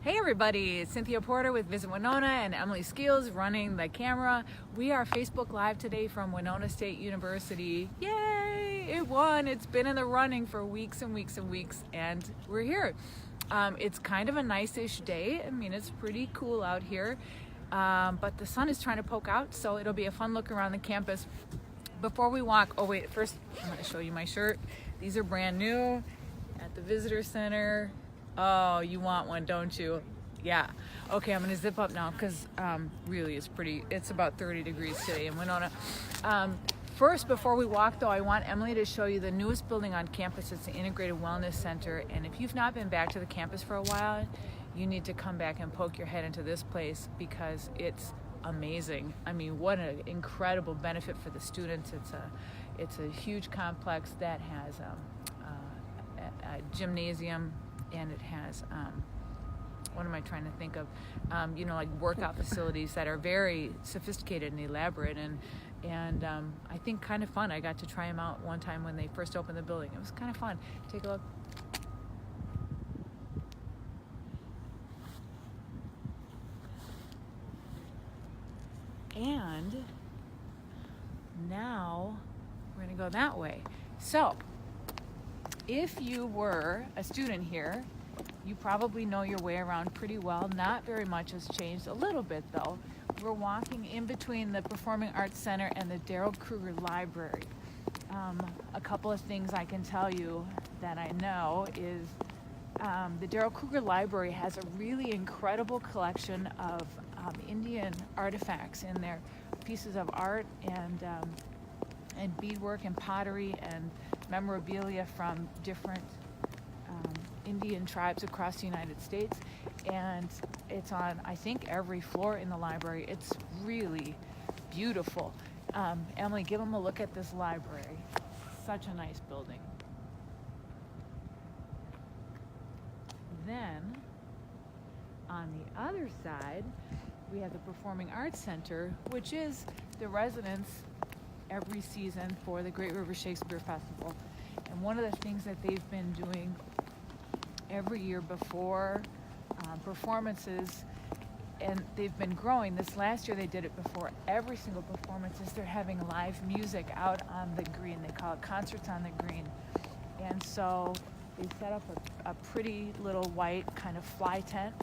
Hey everybody, it's Cynthia Porter with Visit Winona and Emily Skeels running the camera. We are Facebook Live today from Winona State University. Yay! It won! It's been in the running for weeks and weeks and weeks, and we're here. It's kind of a nice-ish day. I mean, it's pretty cool out here, but the sun is trying to poke out, so it'll be a fun look around the campus. Before we walk, oh wait, first I'm going to show you my shirt. These are brand new at the Visitor Center. Oh, you want one, don't you? Yeah. Okay, I'm gonna zip up now because really it's about 30 degrees today in Winona. First, before we walk though, I want Emily to show you the newest building on campus. It's the Integrated Wellness Center, and if you've not been back to the campus for a while, you need to come back and poke your head into this place because it's amazing. I mean, what an incredible benefit for the students. It's a huge complex that has a gymnasium, and it has what am I trying to think of, like workout facilities that are very sophisticated and elaborate, and I think kind of fun. I got to try them out one time when they first opened the building. It was kind of fun. Take a look. And now we're going to go that way. So if you were a student here, you probably know your way around pretty well. Not very much has changed. A little bit though. We're walking in between the Performing Arts Center and the Daryl Kruger Library. A couple of things I can tell you that I know is the Daryl Kruger Library has a really incredible collection of Indian artifacts in there, pieces of art and beadwork and pottery and memorabilia from different Indian tribes across the United States, and it's on, I think, every floor in the library. It's really beautiful. Emily, give them a look at this library. Such a nice building. Then, on the other side, we have the Performing Arts Center, which is the residence every season for the Great River Shakespeare Festival. And one of the things that they've been doing every year before performances, and they've been growing. This last year they did it before every single performance, is they're having live music out on the green. They call it Concerts on the Green. And so they set up a pretty little white kind of fly tent,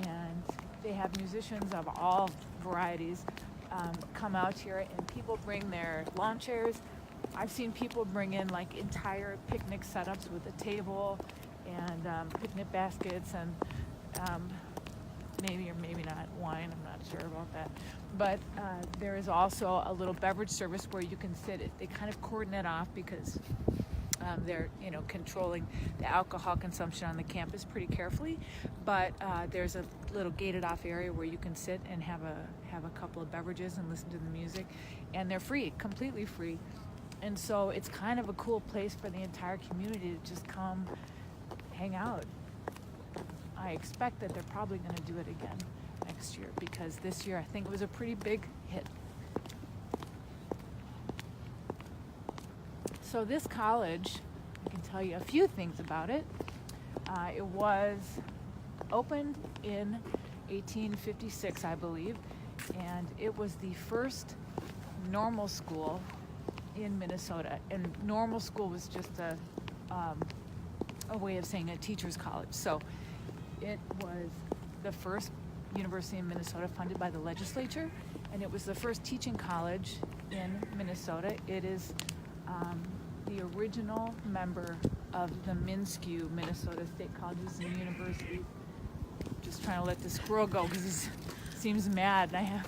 and they have musicians of all varieties come out here, and people bring their lawn chairs. I've seen people bring in like entire picnic setups with a table and picnic baskets and maybe or maybe not wine. I'm not sure about that. But there is also a little beverage service where you can sit. They kind of cordon it off because they're controlling the alcohol consumption on the campus pretty carefully. But there's a little gated off area where you can sit and have a couple of beverages and listen to the music, and they're free, completely free. And so it's kind of a cool place for the entire community to just come hang out. I expect that they're probably going to do it again next year, because this year I think it was a pretty big hit. So this college, I can tell you a few things about it. It was opened in 1856, I believe, and it was the first normal school in Minnesota. And normal school was just a way of saying a teacher's college. So it was the first university in Minnesota funded by the legislature, and it was the first teaching college in Minnesota. It is the original member of the MnSCU, Minnesota State Colleges and Universities. Just trying to let the squirrel go because he seems mad, and I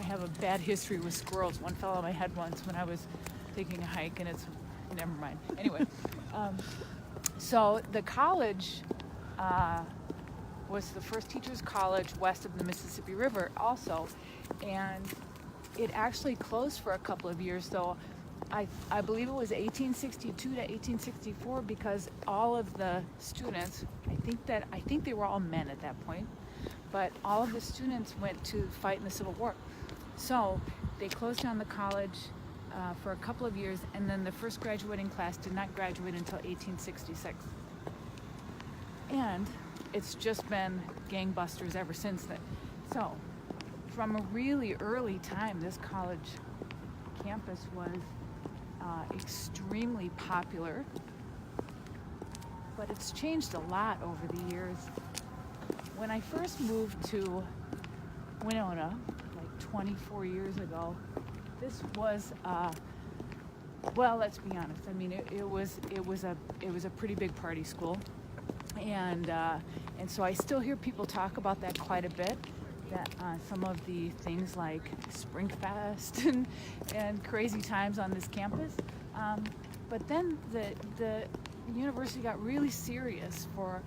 have a bad history with squirrels. One fell on my head once when I was taking a hike, and never mind. Anyway, so the college was the first teachers' college west of the Mississippi River also, and it actually closed for a couple of years, though. I believe it was 1862 to 1864, because all of the students, I think they were all men at that point, but all of the students went to fight in the Civil War. So they closed down the college for a couple of years, and then the first graduating class did not graduate until 1866. And it's just been gangbusters ever since then. So from a really early time, this college campus was extremely popular, but it's changed a lot over the years. When I first moved to Winona, like 24 years ago, this was well, let's be honest. I mean, it was a pretty big party school, and so I still hear people talk about that quite a bit. That some of the things like Springfest and crazy times on this campus, but then the university got really serious for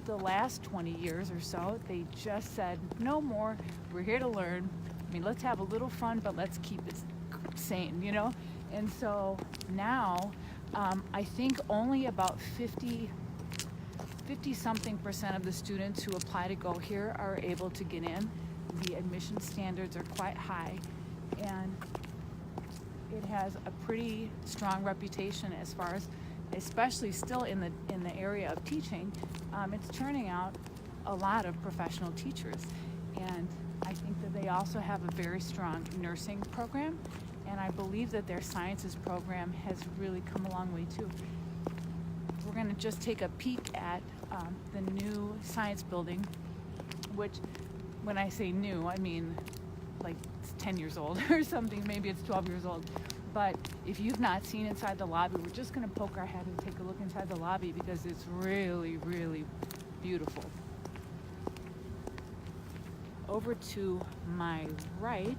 the last 20 years or so. They just said, no more. We're here to learn. I mean, let's have a little fun, but let's keep it sane, you know? And so now, I think only about 50-something% of the students who apply to go here are able to get in. The admission standards are quite high, and it has a pretty strong reputation as far as, especially still in the area of teaching. It's turning out a lot of professional teachers, and I think that they also have a very strong nursing program, and I believe that their sciences program has really come a long way too. We're going to just take a peek at the new science building, which, when I say new, I mean like it's 10 years old or something. Maybe it's 12 years old. But if you've not seen inside the lobby, we're just going to poke our head and take a look inside the lobby because it's really, really beautiful. Over to my right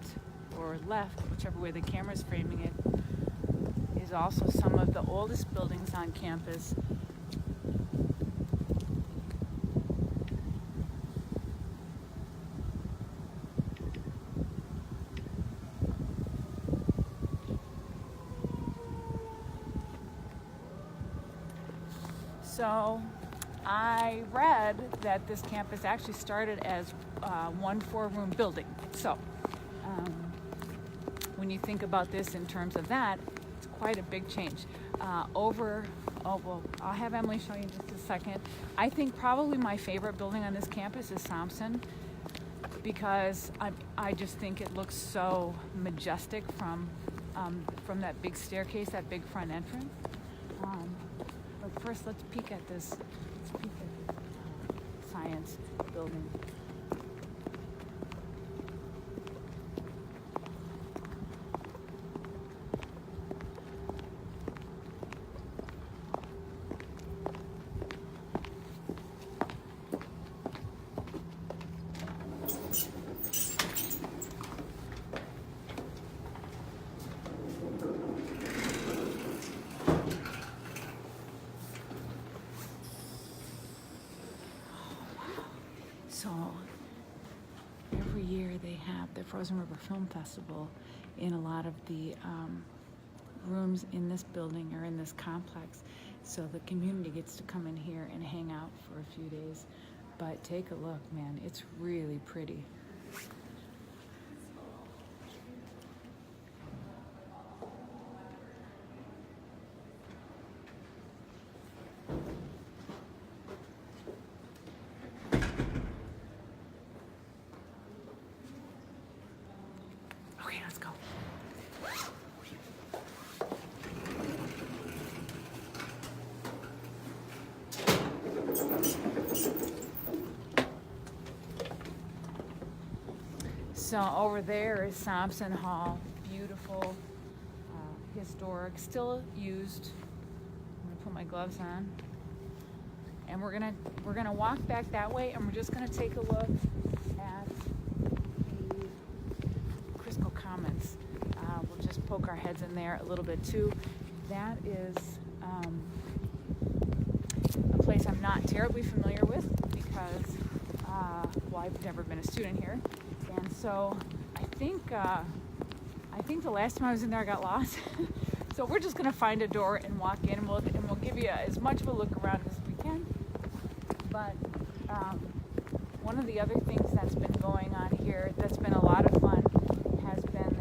or left, whichever way the camera's framing it, is also some of the oldest buildings on campus. So I read that this campus actually started as one 4-room building. So when you think about this in terms of that, it's quite a big change. Well, I'll have Emily show you in just a second. I think probably my favorite building on this campus is Thompson, because I just think it looks so majestic from that big staircase, that big front entrance. But first, let's peek at this science building. So every year they have the Frozen River Film Festival in a lot of the rooms in this building or in this complex. So the community gets to come in here and hang out for a few days. But take a look, man, it's really pretty. Okay, let's go. So over there is Thompson Hall, beautiful, historic, still used. I'm gonna put my gloves on, and we're gonna walk back that way, and we're just gonna take a look at the Crisco Commons. We'll just poke our heads in there a little bit too. That is a place I'm not terribly familiar with because, well, I've never been a student here. And so I think the last time I was in there I got lost. So we're just gonna find a door and walk in, and we'll give you as much of a look around as we can. But one of the other things that's been going on here that's been a lot of fun has been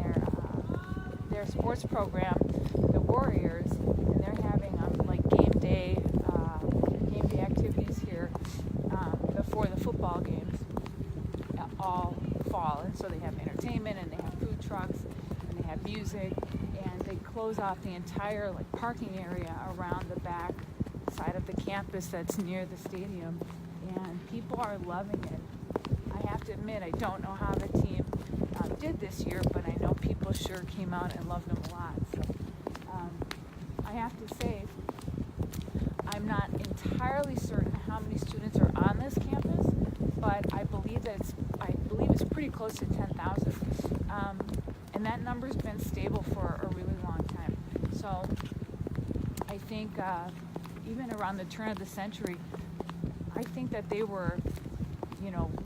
their sports program, the Warriors, and they're having like game day activities here. the football games all fall, and so they have entertainment and they have food trucks and they have music, and they close off the entire like parking area around the back side of the campus that's near the stadium, and people are loving it. I have to admit, I don't know how the team did this year, but I know people sure came out and loved them a lot. So I have to say, I'm not entirely certain how many students are on this campus, but I believe it's pretty close to 10,000, and that number's been stable for a really long time. So I think even around the turn of the century, I think that they were,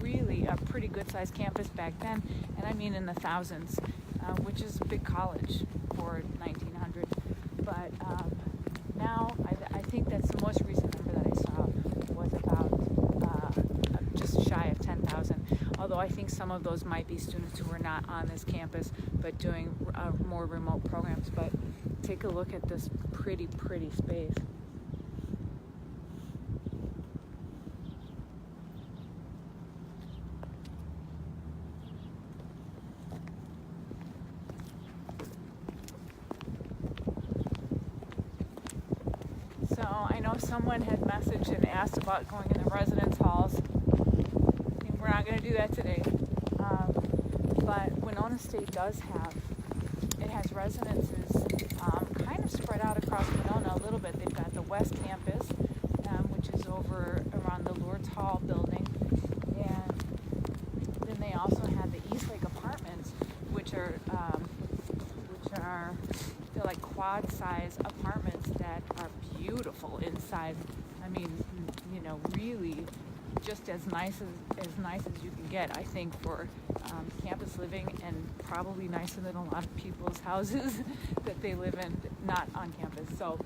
really a pretty good-sized campus back then, and I mean in the thousands, which is a big college for 1900. But now I think that's the most recent number that I saw was about just shy of 10,000. Although I think some of those might be students who are not on this campus but doing more remote programs. But take a look at this pretty space. So I know someone had messaged and asked about going in the residence halls. We're not going to do that today. But Winona State does has residences kind of spread out across Winona a little bit. They've got the West Campus, which is over around the Lourdes Hall building. And then they also have the Eastlake Apartments, which are they're like quad-size apartments that are beautiful inside. I mean, really just as nice as you can get, I think, for campus living, and probably nicer than a lot of people's houses that they live in not on campus. So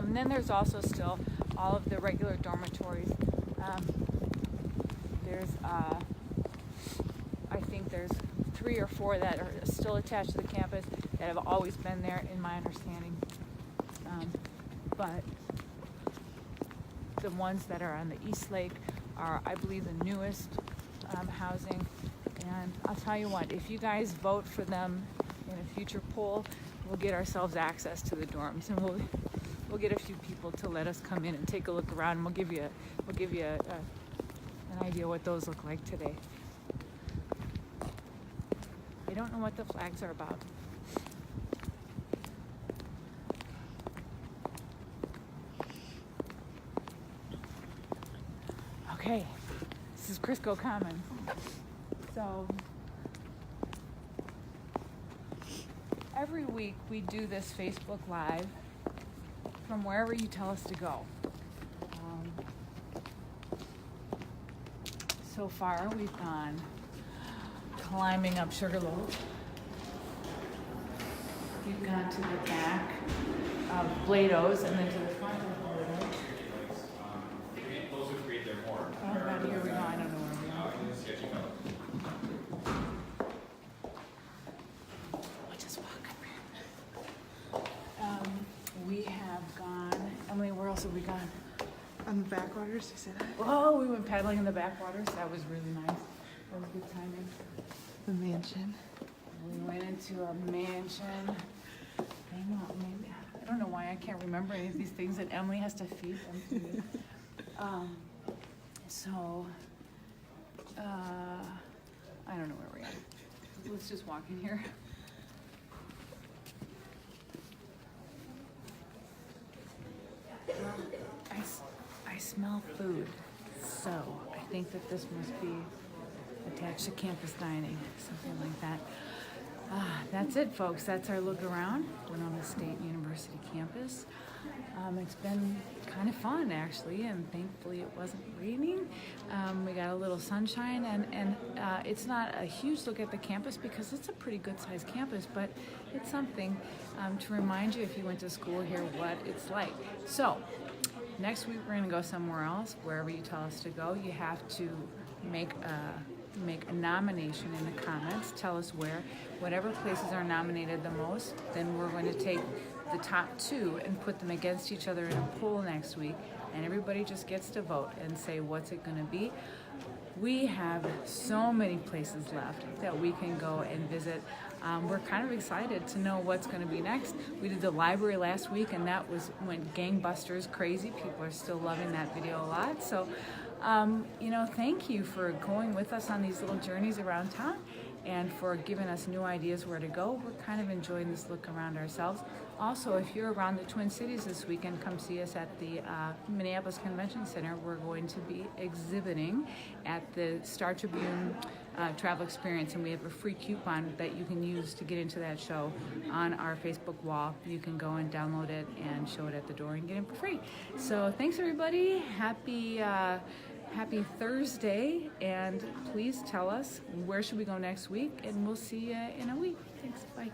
then there's also still all of the regular dormitories. I think there's 3 or 4 that are still attached to the campus that have always been there, in my understanding. But the ones that are on the East Lake are, I believe, the newest housing. And I'll tell you what, if you guys vote for them in a future poll, we'll get ourselves access to the dorms, and we'll get a few people to let us come in and take a look around, and we'll give you an idea what those look like today. I don't know what the flags are about. Okay, this is Crisco Commons. So every week we do this Facebook Live from wherever you tell us to go. So far we've gone climbing up Sugarloaf. We've gone to the back of Blado's and then to the front of Blado's. Those who create their horn. Oh God, here we go. I don't know where we are. We'll just walk up here. We have gone. Emily, where else have we gone? On the backwaters, you say that? Oh, we went paddling in the backwaters. That was really nice. That was good timing. The mansion. We went into a mansion. Maybe I don't know why I can't remember any of these things that Emily has to feed them to me. I don't know where we're at. Let's just walk in here. I smell food, so I think that this must be attached to campus dining, something like that. That's it, folks. That's our look around Winona State University campus. It's been kind of fun, actually, and thankfully it wasn't raining. We got a little sunshine, and it's not a huge look at the campus because it's a pretty good-sized campus, but it's something to remind you, if you went to school here, what it's like. So next week we're going to go somewhere else. Wherever you tell us to go, you have to make a nomination in the comments. Tell us where. Whatever places are nominated the most, then we're going to take the top 2 and put them against each other in a poll next week, and everybody just gets to vote and say what's it going to be. We have so many places left that we can go and visit. We're kind of excited to know what's going to be next. We did the library last week, and that went gangbusters crazy. People are still loving that video a lot. So, thank you for going with us on these little journeys around town and for giving us new ideas where to go. We're kind of enjoying this look around ourselves. Also, if you're around the Twin Cities this weekend, come see us at the Minneapolis Convention Center. We're going to be exhibiting at the Star Tribune travel experience, and we have a free coupon that you can use to get into that show on our Facebook wall. You can go and download it and show it at the door and get it for free. So thanks everybody. Happy Thursday, and please tell us where should we go next week, and we'll see you in a week. Thanks, bye.